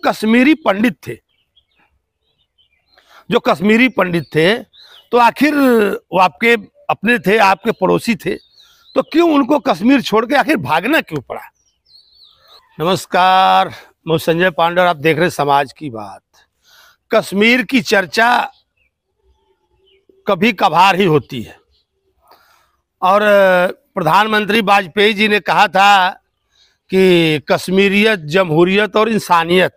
कश्मीरी पंडित थे, जो कश्मीरी पंडित थे, तो आखिर वो आपके अपने थे, आपके पड़ोसी थे, तो क्यों उनको कश्मीर छोड़ के आखिर भागना क्यों पड़ा? नमस्कार, मैं संजय पांडे और आप देख रहे हैं समाज की बात। कश्मीर की चर्चा कभी कभार ही होती है और प्रधानमंत्री वाजपेयी जी ने कहा था कि कश्मीरियत, जमहूरियत और इंसानियत,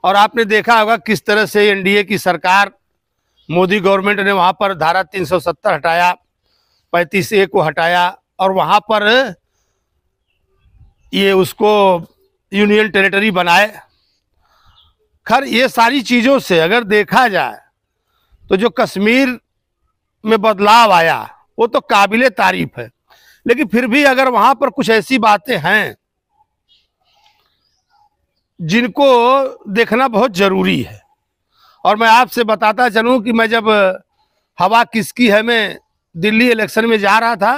और आपने देखा होगा किस तरह से एनडीए की सरकार, मोदी गवर्नमेंट ने वहां पर धारा 370 हटाया, 35A को हटाया और वहां पर ये उसको यूनियन टेरिटरी बनाए। खैर ये सारी चीज़ों से अगर देखा जाए तो जो कश्मीर में बदलाव आया वो तो काबिले तारीफ है, लेकिन फिर भी अगर वहां पर कुछ ऐसी बातें हैं जिनको देखना बहुत जरूरी है। और मैं आपसे बताता चलूं कि मैं जब हवा किसकी है में दिल्ली इलेक्शन में जा रहा था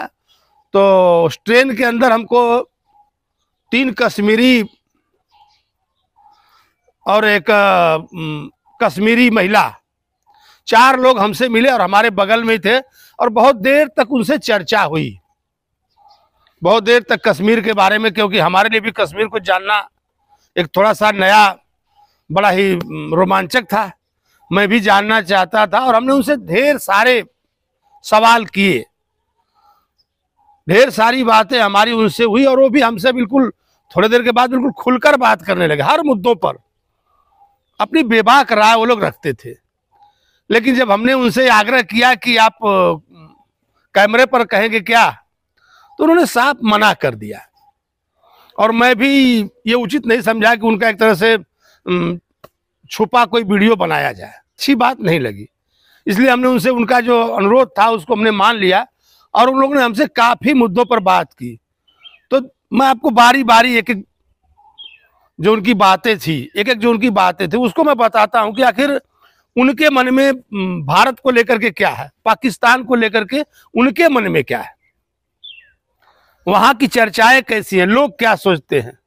तो ट्रेन के अंदर हमको 3 कश्मीरी और एक कश्मीरी महिला, 4 लोग हमसे मिले और हमारे बगल में ही थे और बहुत देर तक उनसे चर्चा हुई, बहुत देर तक कश्मीर के बारे में, क्योंकि हमारे लिए भी कश्मीर को जानना एक थोड़ा सा नया, बड़ा ही रोमांचक था। मैं भी जानना चाहता था और हमने उनसे ढेर सारे सवाल किए, ढेर सारी बातें हमारी उनसे हुई और वो भी हमसे बिल्कुल थोड़ी देर के बाद बिल्कुल खुलकर बात करने लगे। हर मुद्दों पर अपनी बेबाक राय वो लोग रखते थे, लेकिन जब हमने उनसे आग्रह किया कि आप कैमरे पर कहेंगे क्या, तो उन्होंने साफ मना कर दिया। और मैं भी ये उचित नहीं समझा कि उनका एक तरह से छुपा कोई वीडियो बनाया जाए, अच्छी बात नहीं लगी, इसलिए हमने उनसे उनका जो अनुरोध था उसको हमने मान लिया और उन लोगों ने हमसे काफी मुद्दों पर बात की। तो मैं आपको बारी बारी एक एक जो उनकी बातें थी, एक एक जो उनकी बातें थी उसको मैं बताता हूं कि आखिर उनके मन में भारत को लेकर के क्या है, पाकिस्तान को लेकर के उनके मन में क्या है, वहां की चर्चाएं कैसी है, लोग क्या सोचते हैं।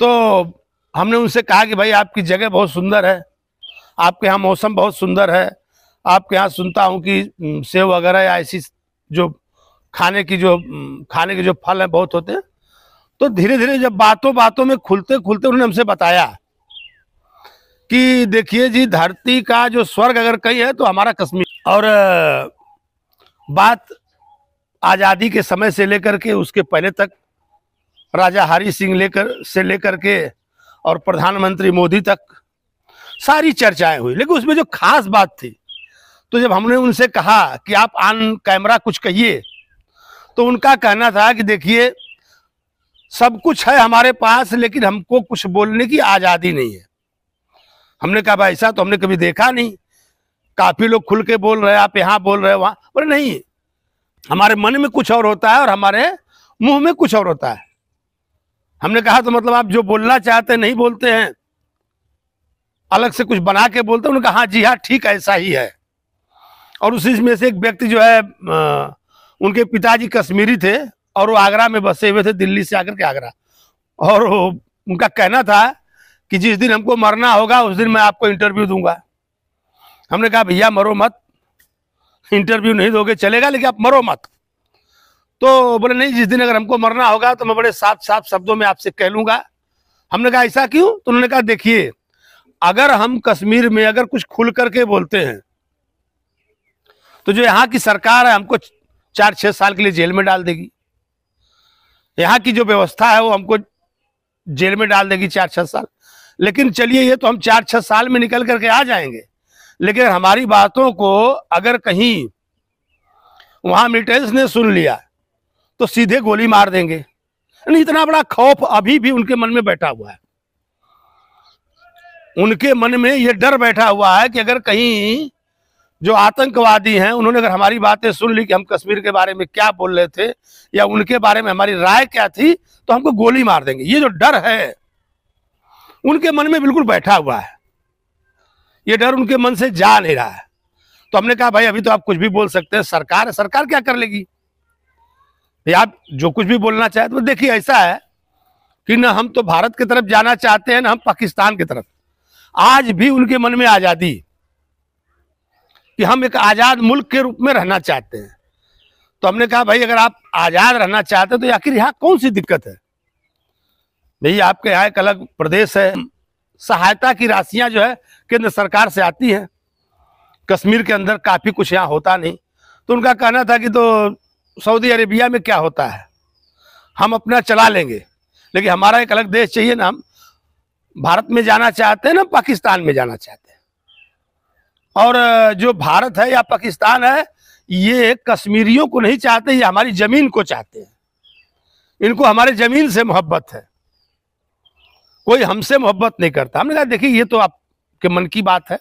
तो हमने उनसे कहा कि भाई आपकी जगह बहुत सुंदर है, आपके यहाँ मौसम बहुत सुंदर है, आपके यहाँ सुनता हूँ कि सेब वगैरह या ऐसी जो खाने के जो फल हैं बहुत होते हैं। तो धीरे धीरे जब बातों बातों में खुलते खुलते उन्होंने हमसे बताया कि देखिए जी, धरती का जो स्वर्ग अगर कहीं है तो हमारा कश्मीर। और बात आज़ादी के समय से लेकर के उसके पहले तक राजा हरि सिंह लेकर के और प्रधानमंत्री मोदी तक सारी चर्चाएं हुई, लेकिन उसमें जो खास बात थी, तो जब हमने उनसे कहा कि आप ऑन कैमरा कुछ कहिए, तो उनका कहना था कि देखिए सब कुछ है हमारे पास, लेकिन हमको कुछ बोलने की आज़ादी नहीं है। हमने कहा भाई ऐसा तो हमने कभी देखा नहीं, काफी लोग खुल के बोल रहे हैं, आप यहाँ बोल रहे हैं, वहां बोले नहीं, हमारे मन में कुछ और होता है और हमारे मुंह में कुछ और होता है। हमने कहा तो मतलब आप जो बोलना चाहते हैं नहीं बोलते हैं, अलग से कुछ बना के बोलते हैं? उन्होंने कहा हाँ जी हाँ, ठीक ऐसा ही है। और उसी में से एक व्यक्ति जो है, उनके पिताजी कश्मीरी थे और वो आगरा में बसे हुए थे, दिल्ली से आकर के आगरा, और उनका कहना था कि जिस दिन हमको मरना होगा उस दिन मैं आपको इंटरव्यू दूंगा। हमने कहा भैया मरो मत, इंटरव्यू नहीं दोगे चलेगा, लेकिन आप मरो मत। तो बोले नहीं, जिस दिन अगर हमको मरना होगा तो मैं बड़े साफ साफ शब्दों में आपसे कह लूंगा। हमने कहा ऐसा क्यों? तो उन्होंने कहा देखिए, अगर हम कश्मीर में अगर कुछ खुल करके बोलते हैं तो जो यहाँ की सरकार है हमको 4-6 साल के लिए जेल में डाल देगी, यहाँ की जो व्यवस्था है वो हमको जेल में डाल देगी 4-6 साल। लेकिन चलिए, ये तो हम 4-6 साल में निकल करके आ जाएंगे, लेकिन हमारी बातों को अगर कहीं वहां मिलिटेंस ने सुन लिया तो सीधे गोली मार देंगे। इतना बड़ा खौफ अभी भी उनके मन में बैठा हुआ है, उनके मन में ये डर बैठा हुआ है कि अगर कहीं जो आतंकवादी हैं उन्होंने अगर हमारी बातें सुन ली कि हम कश्मीर के बारे में क्या बोल रहे थे या उनके बारे में हमारी राय क्या थी, तो हमको गोली मार देंगे। ये जो डर है उनके मन में बिल्कुल बैठा हुआ है, ये डर उनके मन से जा नहीं रहा है। तो हमने कहा भाई अभी तो आप कुछ भी बोल सकते हैं, सरकार है, सरकार क्या कर लेगी, आप जो कुछ भी बोलना चाहे। तो देखिए ऐसा है, कि न हम तो भारत की तरफ जाना चाहते हैं, न हम पाकिस्तान की तरफ। आज भी उनके मन में आजादी कि हम एक आजाद मुल्क के रूप में रहना चाहते हैं। तो हमने कहा भाई अगर आप आजाद रहना चाहते हैं तो आखिर यहाँ कौन सी दिक्कत है? भाई आपके यहाँ एक अलग प्रदेश है, सहायता की राशियां जो है केंद्र सरकार से आती है, कश्मीर के अंदर काफी कुछ यहाँ होता नहीं। तो उनका कहना था कि तो सऊदी अरेबिया में क्या होता है, हम अपना चला लेंगे, लेकिन हमारा एक अलग देश चाहिए ना। हम भारत में जाना चाहते हैं ना पाकिस्तान में जाना चाहते हैं। और जो भारत है या पाकिस्तान है, ये कश्मीरियों को नहीं चाहते, ये हमारी जमीन को चाहते हैं। इनको हमारे जमीन से मोहब्बत है, कोई हमसे मोहब्बत नहीं करता। हमने कहा देखिए ये तो आपके मन की बात है,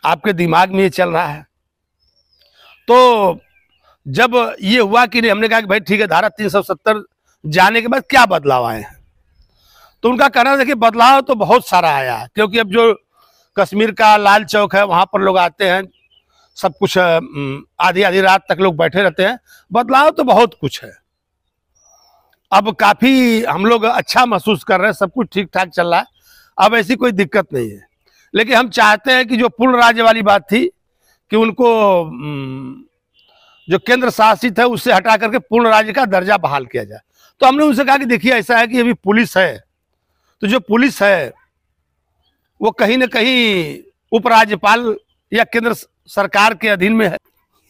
आपके दिमाग में ये चल रहा है। तो जब ये हुआ कि नहीं, हमने कहा कि भाई ठीक है, धारा 370 जाने के बाद क्या बदलाव आए हैं? तो उनका कहना देखिए बदलाव तो बहुत सारा आया है, क्योंकि अब जो कश्मीर का लाल चौक है वहां पर लोग आते हैं, सब कुछ आधी आधी रात तक लोग बैठे रहते हैं। बदलाव तो बहुत कुछ है, अब काफी हम लोग अच्छा महसूस कर रहे हैं, सब कुछ ठीक ठाक चल रहा है, अब ऐसी कोई दिक्कत नहीं है। लेकिन हम चाहते हैं कि जो पूर्ण राज्य वाली बात थी कि उनको जो केंद्र शासित है उससे हटा करके पूर्ण राज्य का दर्जा बहाल किया जाए। तो हमने उनसे कहा कि देखिए ऐसा है कि अभी पुलिस है, तो जो पुलिस है वो कहीं ना कहीं उपराज्यपाल या केंद्र सरकार के अधीन में है।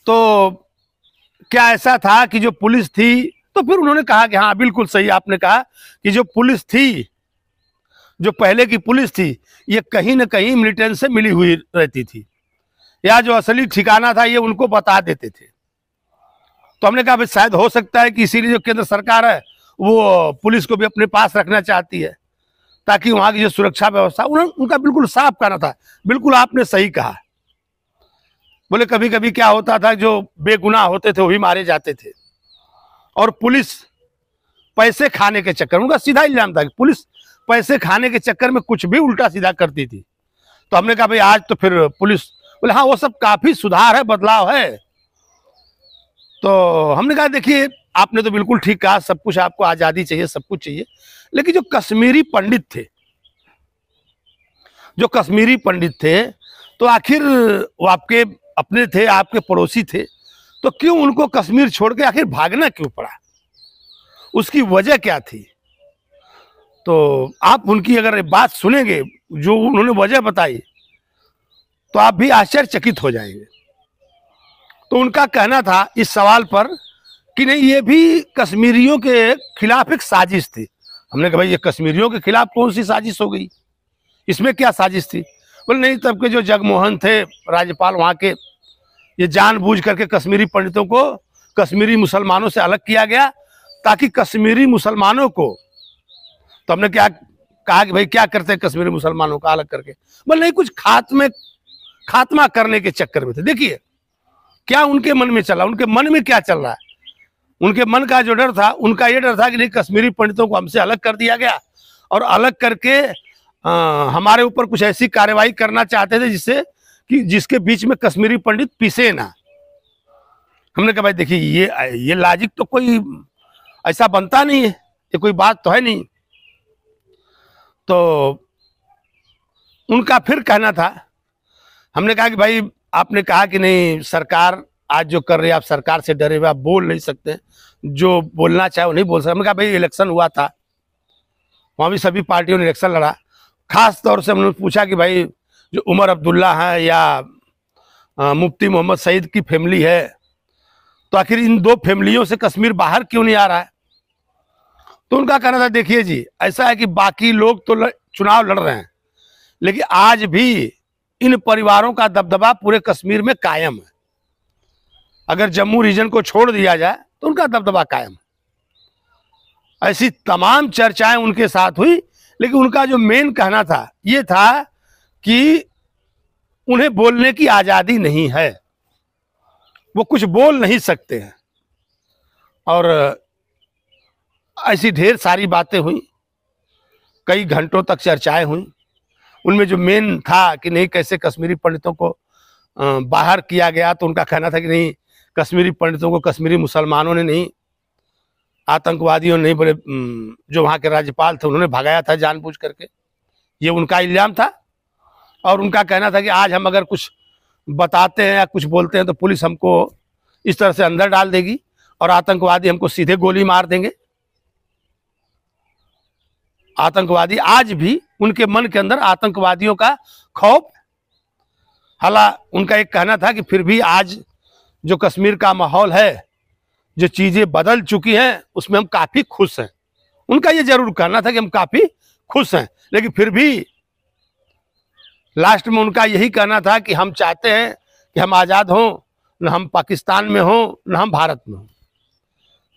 तो क्या ऐसा था कि जो पुलिस थी, तो फिर उन्होंने कहा कि हाँ बिल्कुल सही आपने कहा कि जो पुलिस थी, जो पहले की पुलिस थी, ये कहीं ना कहीं मिलिटेंट से मिली हुई रहती थी, या जो असली ठिकाना था ये उनको बता देते थे। तो हमने कहा भाई शायद हो सकता है कि इसीलिए जो केंद्र सरकार है वो पुलिस को भी अपने पास रखना चाहती है, ताकि वहां की जो सुरक्षा व्यवस्था, उनका बिल्कुल साफ कहना था, बिल्कुल आपने सही कहा। बोले कभी कभी क्या होता था, जो बेगुनाह होते थे वो भी मारे जाते थे, और पुलिस पैसे खाने के चक्कर, उनका सीधा इल्जाम था कि पुलिस पैसे खाने के चक्कर में कुछ भी उल्टा सीधा करती थी। तो हमने कहा भाई आज तो फिर पुलिस, बोले हाँ वो सब काफी सुधार है, बदलाव है। तो हमने कहा देखिए आपने तो बिल्कुल ठीक कहा, सब कुछ आपको आजादी चाहिए, सब कुछ चाहिए, लेकिन जो कश्मीरी पंडित थे, जो कश्मीरी पंडित थे, तो आखिर वो आपके अपने थे, आपके पड़ोसी थे, तो क्यों उनको कश्मीर छोड़ के आखिर भागना क्यों पड़ा? उसकी वजह क्या थी? तो आप उनकी अगर बात सुनेंगे, जो उन्होंने वजह बताई, तो आप भी आश्चर्यचकित हो जाएंगे। तो उनका कहना था इस सवाल पर कि नहीं ये भी कश्मीरियों के खिलाफ एक साजिश थी। हमने कहा भाई ये कश्मीरियों के खिलाफ कौन सी साजिश हो गई, इसमें क्या साजिश थी? बोले नहीं, तब के जो जगमोहन थे राज्यपाल वहाँ के, ये जानबूझ करके कश्मीरी पंडितों को कश्मीरी मुसलमानों से अलग किया गया, ताकि कश्मीरी मुसलमानों को, तो हमने क्या कहा कि भाई क्या करते हैं कश्मीरी मुसलमानों का अलग करके? बोले नहीं, कुछ खात्मा करने के चक्कर में थे। देखिए क्या उनके मन में चला, उनके मन में क्या चल रहा है। उनके मन का जो डर था, उनका ये डर था कि नहीं कश्मीरी पंडितों को हमसे अलग कर दिया गया, और अलग करके हमारे ऊपर कुछ ऐसी कार्रवाई करना चाहते थे जिससे कि जिसके बीच में कश्मीरी पंडित पिसे ना। हमने कहा भाई देखिए ये लॉजिक तो कोई ऐसा बनता नहीं है, ये कोई बात तो है नहीं। तो उनका फिर कहना था, हमने कहा कि भाई आपने कहा कि नहीं सरकार आज जो कर रही है, आप सरकार से डरे हुए, आप बोल नहीं सकते, जो बोलना चाहे वो नहीं बोल सकते। हमने कहा भाई इलेक्शन हुआ था, वहाँ भी सभी पार्टियों ने इलेक्शन लड़ा, खास तौर से हमने पूछा कि भाई जो उमर अब्दुल्ला है या मुफ्ती मोहम्मद सईद की फैमिली है, तो आखिर इन दो फैमिलियों से कश्मीर बाहर क्यों नहीं आ रहा है? तो उनका कहना था देखिए जी ऐसा है कि बाकी लोग तो चुनाव लड़ रहे हैं, लेकिन आज भी इन परिवारों का दबदबा पूरे कश्मीर में कायम है। अगर जम्मू रीजन को छोड़ दिया जाए तो उनका दबदबा कायम है। ऐसी तमाम चर्चाएं उनके साथ हुई, लेकिन उनका जो मेन कहना था ये था कि उन्हें बोलने की आजादी नहीं है, वो कुछ बोल नहीं सकते हैं। और ऐसी ढेर सारी बातें हुई, कई घंटों तक चर्चाएं हुई। उनमें जो मेन था कि नहीं कैसे कश्मीरी पंडितों को बाहर किया गया, तो उनका कहना था कि नहीं कश्मीरी पंडितों को कश्मीरी मुसलमानों ने नहीं आतंकवादियों ने बोले जो वहाँ के राज्यपाल थे उन्होंने भगाया था जानबूझ करके, ये उनका इल्जाम था। और उनका कहना था कि आज हम अगर कुछ बताते हैं या कुछ बोलते हैं तो पुलिस हमको इस तरह से अंदर डाल देगी और आतंकवादी हमको सीधे गोली मार देंगे। आतंकवादी आज भी उनके मन के अंदर आतंकवादियों का खौफ, हालांकि उनका एक कहना था कि फिर भी आज जो कश्मीर का माहौल है, जो चीजें बदल चुकी हैं, उसमें हम काफी खुश हैं। उनका ये जरूर कहना था कि हम काफी खुश हैं, लेकिन फिर भी लास्ट में उनका यही कहना था कि हम चाहते हैं कि हम आजाद हों, न हम पाकिस्तान में हों न हम भारत में हों।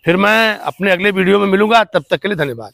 फिर मैं अपने अगले वीडियो में मिलूंगा, तब तक के लिए धन्यवाद।